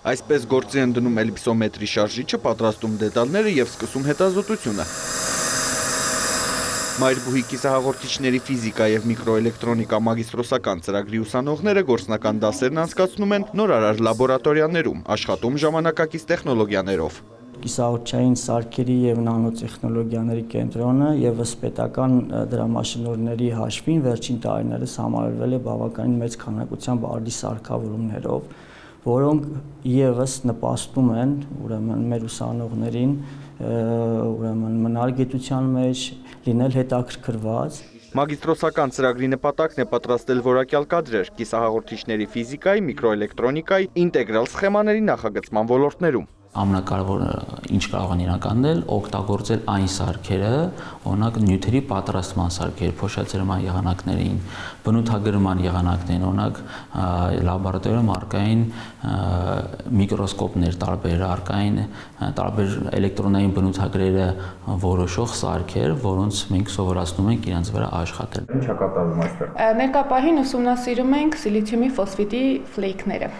Այսպես գործի են դնում էլիպսոմետրի շարժիչը, պատրաստում դետալները և սկսում հետազոտությունը։ Մայրբուհի կիսահաղորդիչների ֆիզիկա և միկրոէլեկտրոնիկա մագիստրոսական ծրագրի ուսանողները գործնական դասերն անցկացնում են նորարար լաբորատորիաներում, աշխատում ժամանակակից տեխնոլոգիաներով։ Կիսահաղորդչային սարքերի և նանոտեխնոլոգիաների կենտրոնը ևս պետական դրամաշնորհների հաշվին վերջին տարիներս համալրվել է բավականին մեծ քանակությամբ արդի սարքավորումներով, որոնք ևս նպաստում են մեր ուսանողներին մնալ գիտության մեջ, լինել հետաքրքրված։ Մագիստրոսական ծրագրի նպատակն է պատրաստել որակյալ կադրեր կիսահաղորդիչների ֆիզիկայի, միկրոէլեկտրոնիկայի, ինտեգրալ սխեմաների նախագծման ոլորտներում։ Ամենակարևորը ինչ կարող են իրենք անել, օգտագործել այն սարքերը, օրինակ նյութերի պատրաստման սարքեր, փոշիացրման եղանակներին, բնութագրման եղանակներին, օրինակ լաբորատորիայում առկային միկրոսկոպներ տարբեր, առկային տարբեր էլեկտրոնային բնութագրերը որոշող սարքեր, որոնց մենք սովորացնում ենք իրենց վրա աշխատել։ Ինչ է կատարվում այստեղ։ Ներկա պահին ուսումնասիրում ենք սիլիցիումի ֆոսֆիդի ֆլեյքները։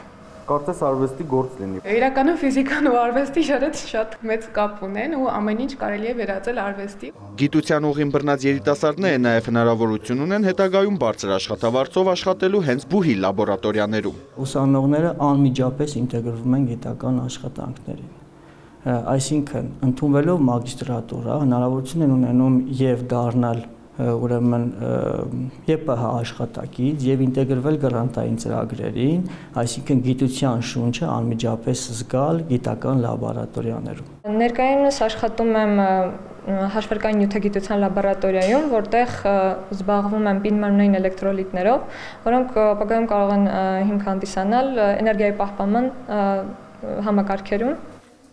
Կարծես արվեստի գործ լինի։ Իրականում ֆիզիկան ու արվեստի շատ մեծ կապ ունեն ու ամեն ինչ կարելի է վերածել արվեստի։ Գիտության ուղին բռնած երիտասարդները նաև հնարավորություն ունեն հետագայում բարձր աշխատավարձով աշխատելու հենց բուհի լաբորատորիաներում։ Ուսանողները անմիջապես ինտեգրվում են գիտական աշխատանքներին։ Այսինքն, ընդունվելով մագիստրատուրա, հնարավորություն են ունենում եւ դառնալ ուրեմն ԵՊՀ աշխատակից եւ ինտեգրվել գրանտային ծրագրերին, այսինքն գիտության շունչը անմիջապես զգալ գիտական լաբորատորիաներում։ Ներկայումս աշխատում եմ հաշվարկային նյութագիտության լաբորատորիայում, որտեղ զբաղվում եմ պինմանային էլեկտրոլիտներով, որոնք ապագայում կարող են հիմք հանդիսանալ էներգիայի պահպանման համակարգերում։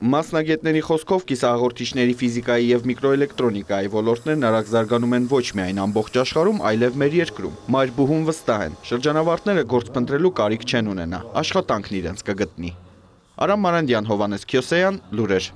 Մասնագետների խոսքով կիսահաղորդիչների ֆիզիկայի և միկրոէլեկտրոնիկայի ոլորտներն արագ զարգանում են ոչ միայն ամբողջ աշխարհում, այլև մեր երկրում։ Մայրբուհում վստահ են, շրջանավարտները գործ փնտրելու կարիք չեն ունենա, աշխատանքն իրենց կգտնի։ Արամ Մարանդյան, Հովհաննես Քյոսեյան, լուրեր։